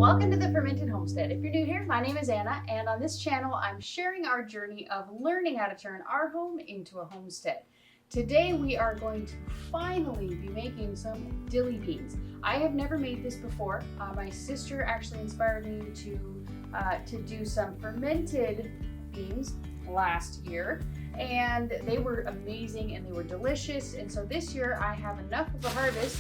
welcome to the Fermented Homestead. If you're new here, my name is Anna, and on this channel, I'm sharing our journey of learning how to turn our home into a homestead. Today, we are going to finally be making some dilly beans. I have never made this before. My sister actually inspired me to do some fermented beans last year, and they were amazing and they were delicious. And so this year, I have enough of a harvest,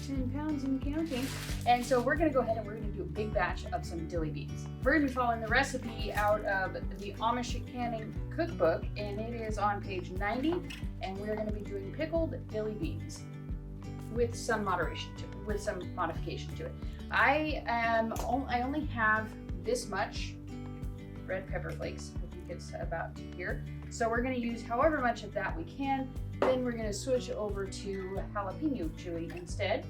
10 pounds and counting. And so we're gonna go ahead and we're gonna do a big batch of some dilly beans. We're gonna be following the recipe out of the Amish canning cookbook, and it is on page 90. And we're gonna be doing pickled dilly beans with some moderation to it, with some modification to it. I only have this much red pepper flakes. I think it's about here. So we're gonna use however much of that we can. Then we're gonna switch over to jalapeno chili instead.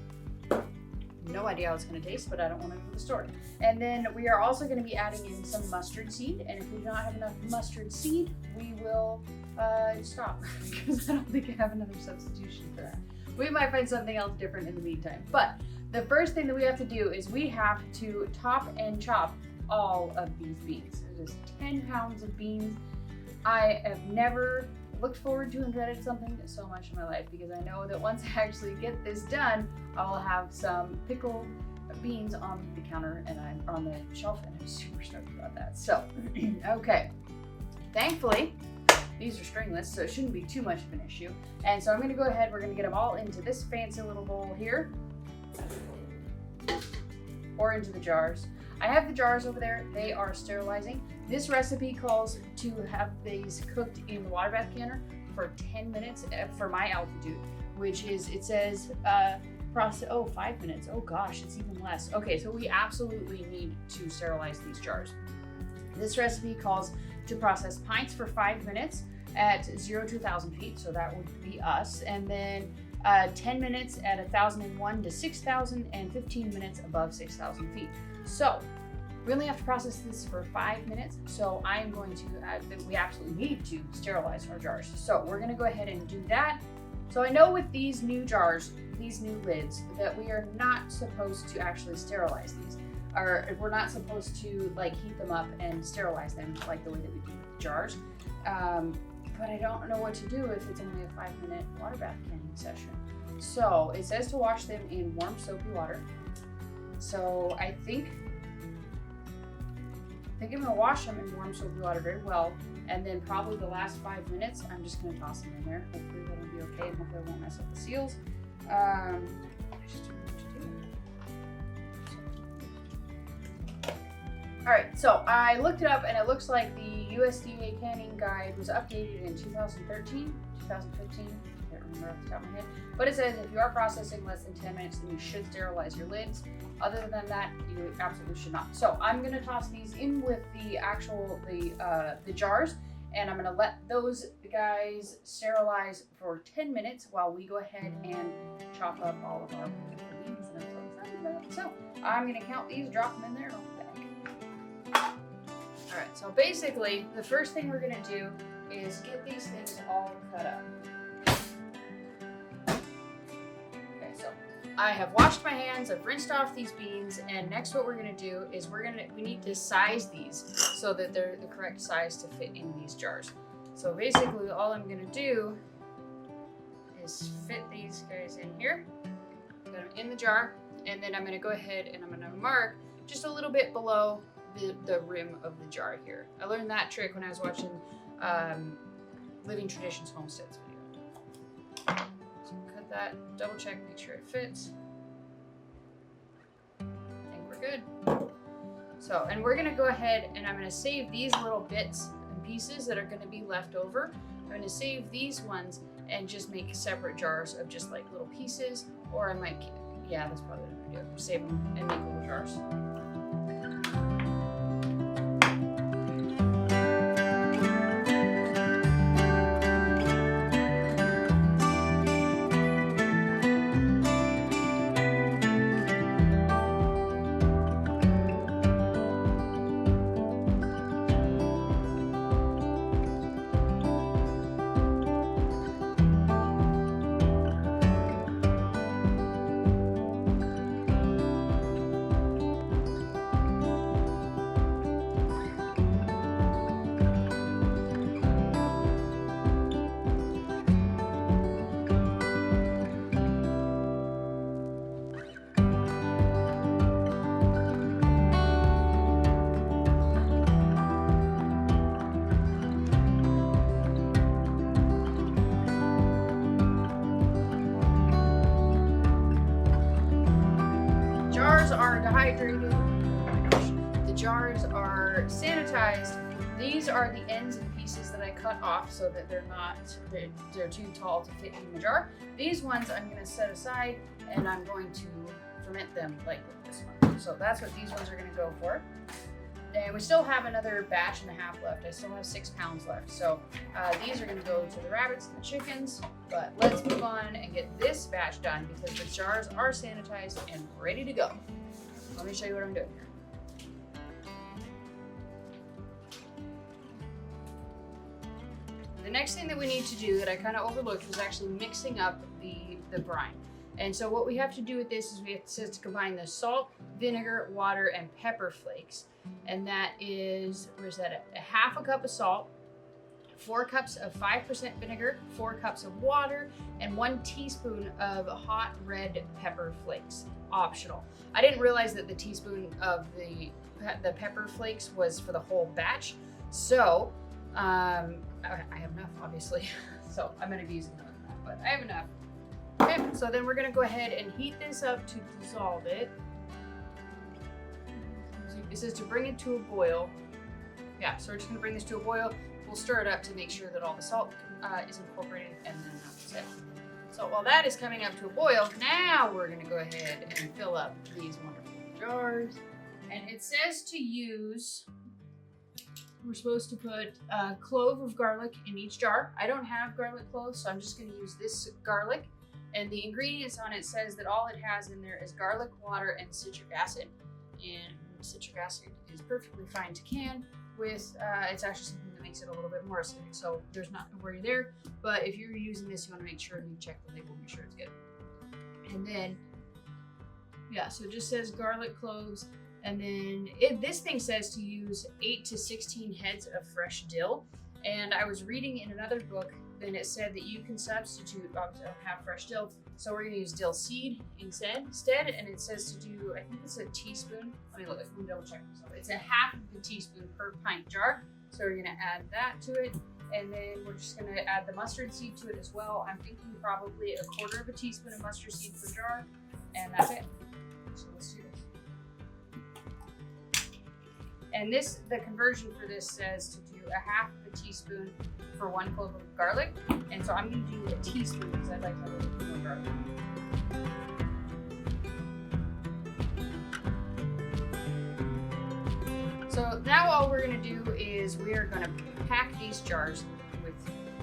No idea how it's gonna taste, but I don't want to know the story. And then we are also gonna be adding in some mustard seed. And if we do not have enough mustard seed, we will stop because I don't think I have another substitution for that. We might find something else different in the meantime. But the first thing that we have to do is we have to top and chop all of these beans. There's 10 pounds of beans. I have never looked forward to and dreaded something so much in my life, because I know that once I actually get this done, I will have some pickled beans on the counter and I'm on the shelf, and I'm super stoked about that. So, okay. Thankfully, these are stringless, so it shouldn't be too much of an issue. And so I'm gonna go ahead, we're gonna get them all into this fancy little bowl here, or into the jars. I have the jars over there, they are sterilizing. This recipe calls to have these cooked in the water bath canner for 10 minutes for my altitude, which is, it says, 5 minutes. Oh gosh, it's even less. Okay, so we absolutely need to sterilize these jars. This recipe calls to process pints for 5 minutes at 0 to 1,000 feet, so that would be us, and then 10 minutes at 1,001 to 6,000, and 15 minutes above 6,000 feet. So we only have to process this for 5 minutes, so I am going to, we absolutely need to sterilize our jars. So we're gonna go ahead and do that. So I know with these new jars, these new lids, that we are not supposed to actually sterilize these. Or we're not supposed to like heat them up and sterilize them like the way that we do with the jars. But I don't know what to do if it's only a 5-minute water bath canning session. So it says to wash them in warm soapy water. So I think I'm gonna wash them in warm soapy water very well, and then probably the last 5 minutes, I'm just gonna toss them in there. Hopefully that'll be okay, and hopefully I won't mess up the seals. I just don't know what to do. All right, so I looked it up, and it looks like the USDA canning guide was updated in 2013, 2015. I can't remember off the top of my head, but it says if you are processing less than 10 minutes, then you should sterilize your lids. Other than that, you absolutely should not. So I'm gonna toss these in with the actual, the jars, and I'm gonna let those guys sterilize for 10 minutes while we go ahead and chop up all of our beans, and I'm so excited about it. So I'm gonna count these, drop them in there, and I'll be back. All right, so basically, the first thing we're gonna do is get these things all cut up. I have washed my hands, I've rinsed off these beans, and next what we're gonna do is we need to size these so that they're the correct size to fit in these jars. So basically all I'm gonna do is fit these guys in here, put them in the jar, and then I'm gonna go ahead and I'm gonna mark just a little bit below the rim of the jar here. I learned that trick when I was watching Living Traditions Homesteads video. That, double check, make sure it fits. I think we're good. So, and we're gonna go ahead and I'm gonna save these little bits and pieces that are gonna be left over. I'm gonna save these ones and just make separate jars of just like little pieces, or I might, yeah, that's probably what I'm gonna do. Save them and make little jars. jars are dehydrated. The jars are sanitized. These are the ends and pieces that I cut off so that they're too tall to fit in the jar. These ones I'm going to set aside and I'm going to ferment them like with this one. So that's what these ones are going to go for. And we still have another batch and a half left. I still have 6 pounds left. So these are going to go to the rabbits and the chickens. But let's move on and get this batch done because the jars are sanitized and ready to go. Let me show you what I'm doing here. The next thing that we need to do that I kind of overlooked was actually mixing up the brine. And so what we have to do with this is we have to combine the salt, vinegar, water, and pepper flakes. And that is, where's that at? 1/2 cup of salt, 4 cups of 5% vinegar, 4 cups of water, and 1 teaspoon of hot red pepper flakes. Optional. I didn't realize that the teaspoon of the pepper flakes was for the whole batch. So, I have enough, obviously. So I'm going to be using more than that, but I have enough. Okay, so then we're going to go ahead and heat this up to dissolve it. This is to bring it to a boil. Yeah, so we're just going to bring this to a boil. We'll stir it up to make sure that all the salt is incorporated, and then that's it. So while that is coming up to a boil, now we're going to go ahead and fill up these wonderful jars. And it says to use, we're supposed to put a clove of garlic in each jar. I don't have garlic cloves, so I'm just going to use this garlic. And the ingredients on it says that all it has in there is garlic, water, and citric acid. And citric acid is perfectly fine to can with, it's actually something that makes it a little bit more acidic, so there's not to worry there. But if you're using this, you want to make sure you check the label, make sure it's good. And then, yeah, so it just says garlic cloves. And then this thing says to use 8 to 16 heads of fresh dill. And I was reading in another book, then it said that you can substitute, obviously I don't have fresh dill, so we're gonna use dill seed instead. And it says to do, I think it's a teaspoon. Let me double check this out. It's a 1/2 of a teaspoon per pint jar. So we're gonna add that to it. And then we're just gonna add the mustard seed to it as well. I'm thinking probably 1/4 of a teaspoon of mustard seed per jar. And that's it. So let's do this. And the conversion for this says to do 1/2 of a teaspoon for 1 clove of garlic. And so I'm going to do a teaspoon because I'd like to have a little bit more garlic. So now all we're going to do is we are going to pack these jars with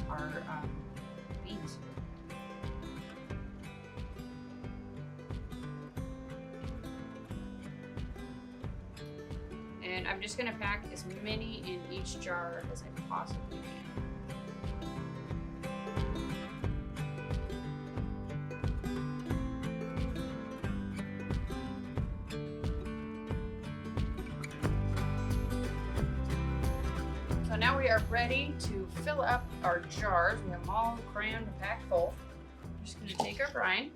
our beans. And I'm just going to pack as many in each jar as I possibly can. So now we are ready to fill up our jars. We have them all crammed and packed full. We're just going to take our brine and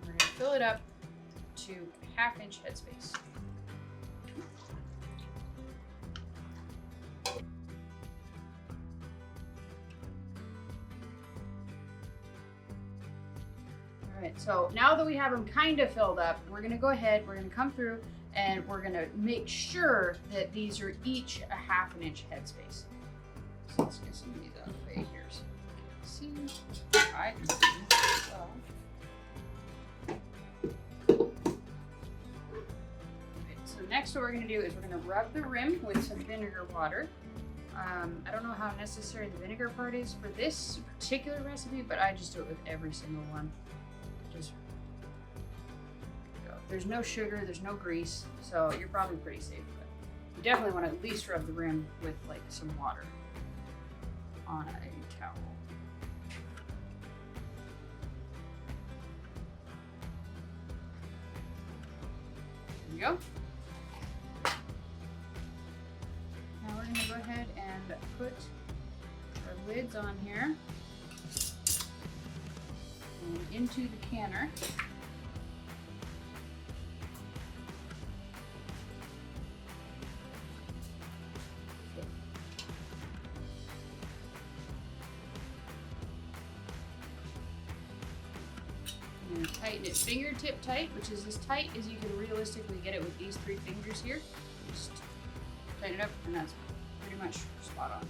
we're going to fill it up to 1/2 inch headspace. Alright, so now that we have them kind of filled up, we're going to go ahead, we're going to come through and we're going to make sure that these are each 1/2 inch headspace. So let's get some of these out of the way here. So see, I can see well. Okay, so next what we're going to do is we're going to rub the rim with some vinegar water. I don't know how necessary the vinegar part is for this particular recipe, but I just do it with every single one. Just go. There's no sugar, there's no grease, so you're probably pretty safe. But you definitely want to at least rub the rim with like some water on a towel. There you go. Now we're going to go ahead and put our lids on here and into the canner. You're gonna tighten it fingertip tight, which is as tight as you can realistically get it with these 3 fingers here. Just tighten it up, and that's pretty much spot on.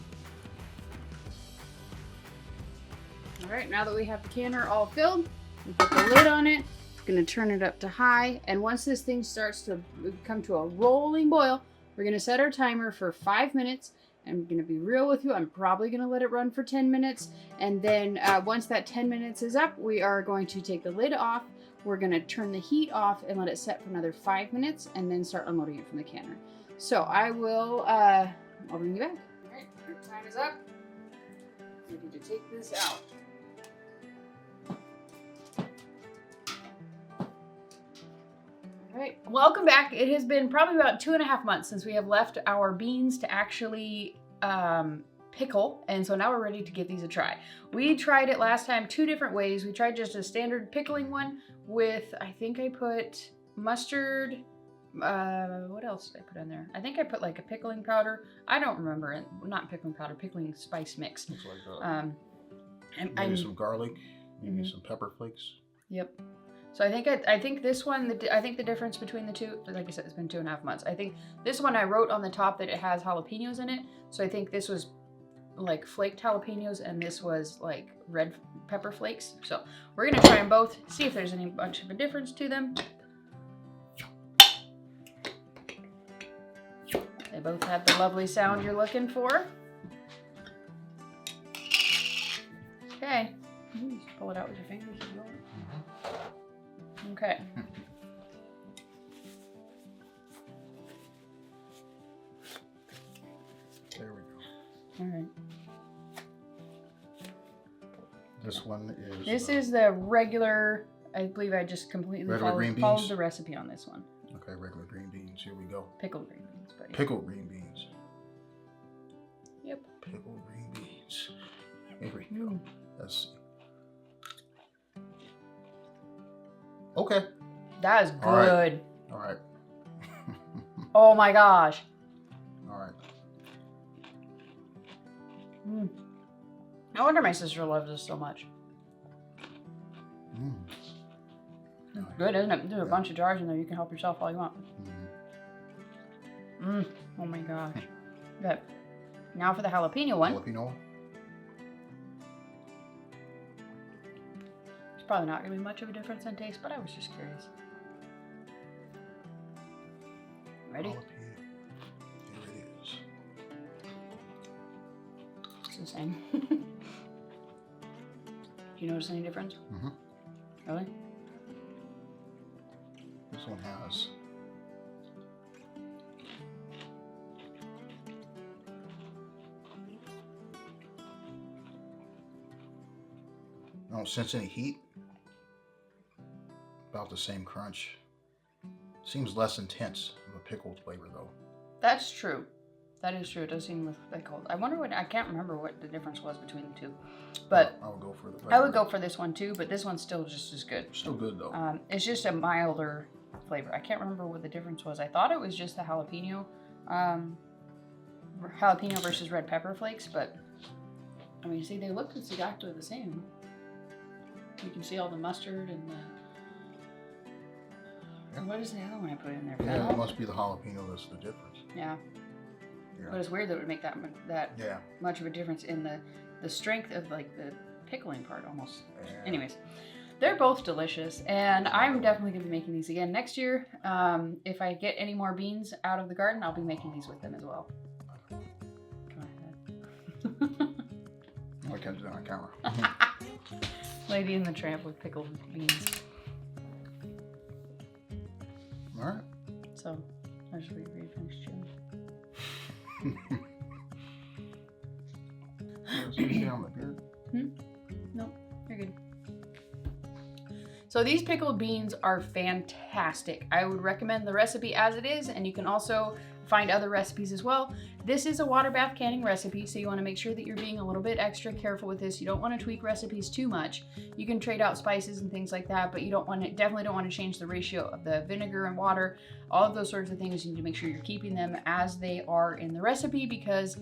All right, now that we have the canner all filled, we put the lid on it. It's gonna turn it up to high, and once this thing starts to come to a rolling boil, we're gonna set our timer for 5 minutes. I'm gonna be real with you, I'm probably gonna let it run for 10 minutes, and then once that 10 minutes is up, we are going to take the lid off. We're gonna turn the heat off and let it set for another 5 minutes, and then start unloading it from the canner. So I will, I'll bring you back. All right, your time is up. I need to take this out. All right, welcome back. It has been probably about 2.5 months since we have left our beans to actually pickle, and so now we're ready to give these a try. We tried it last time 2 different ways. We tried just a standard pickling one with, I think I put mustard, what else did I put in there? I think I put like a pickling powder. I don't remember. Not pickling powder, pickling spice mix. Looks like that. Maybe some garlic, maybe some pepper flakes. Yep. So I think this one, I think the difference between the two, like I said, it's been 2.5 months. I think this one I wrote on the top that it has jalapenos in it. So I think this was like flaked jalapenos and this was like red pepper flakes. So we're gonna try them both, see if there's any much of a difference to them. They both have the lovely sound you're looking for. Okay, just pull it out with your fingers if you want. Okay. There we go. All right. This one is... This is the regular, I believe I just completely followed the recipe on this one. Okay, regular green beans. Here we go. Pickled green beans. But yeah. Pickled green beans. Yep. Pickled green beans. Here we go. Let's see. Okay. That is good. All right. Oh my gosh. All right. No wonder my sister loves this so much. Good, isn't it? There's a bunch of jars in there. You can help yourself all you want. Oh my gosh. Good. Now for the jalapeno one. Jalapeno. It's probably not going to be much of a difference in taste, but I was just curious. Ready? Jalapeno. Here it is. It's the same. Do you notice any difference? Really? This one has... I don't sense any heat. About the same crunch. Seems less intense of a pickled flavor though. That's true. That is true. It does seem pickled. I wonder what, I can't remember what the difference was between the two. But I would go for the... I would go for this one too, but this one's still just as good. Still good though. It's just a milder flavor. I can't remember what the difference was. I thought it was just the jalapeno. Jalapeno versus red pepper flakes, but I mean, see, they look exactly the same. You can see all the mustard and the... Yeah. What is the other one I put in there? Yeah, it must be the jalapeno that's the difference. Yeah. Yeah. But it's weird that it would make that much of a difference in the strength of like the pickling part almost. Yeah. Anyways, they're both delicious, and I'm definitely going to be making these again next year. If I get any more beans out of the garden, I'll be making these with them as well. Go ahead. I can't do that on camera. Lady and the Tramp with pickled beans. All right. So, I just finish chewing. Nope, you're good. So these pickled beans are fantastic. I would recommend the recipe as it is, and you can also find other recipes as well. This is a water bath canning recipe, so you want to make sure that you're being a little bit extra careful with this. You don't want to tweak recipes too much. You can trade out spices and things like that, but you definitely don't want to change the ratio of the vinegar and water. All of those sorts of things, you need to make sure you're keeping them as they are in the recipe, because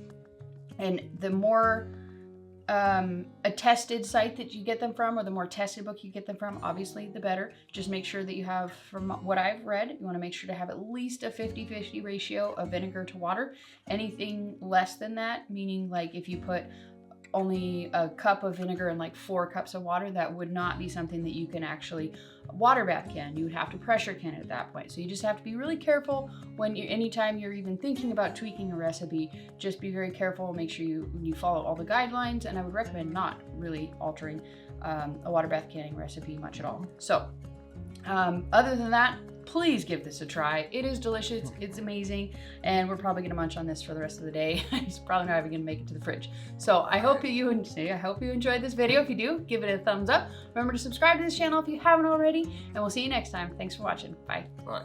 the more a tested site that you get them from, or the more tested book you get them from, obviously the better. Just make sure that you have, from what I've read, you want to make sure to have at least a 50-50 ratio of vinegar to water. Anything less than that, meaning like if you put only a cup of vinegar and like 4 cups of water, that would not be something that you can actually water bath can. You would have to pressure can it at that point. So you just have to be really careful when anytime you're even thinking about tweaking a recipe. Just be very careful, make sure you follow all the guidelines, and I would recommend not really altering a water bath canning recipe much at all. So other than that, please give this a try. It is delicious, it's amazing, and we're probably gonna munch on this for the rest of the day. It's probably not even gonna make it to the fridge. So I hope you enjoyed this video. If you do, give it a thumbs up. Remember to subscribe to this channel if you haven't already, and we'll see you next time. Thanks for watching. Bye. Bye.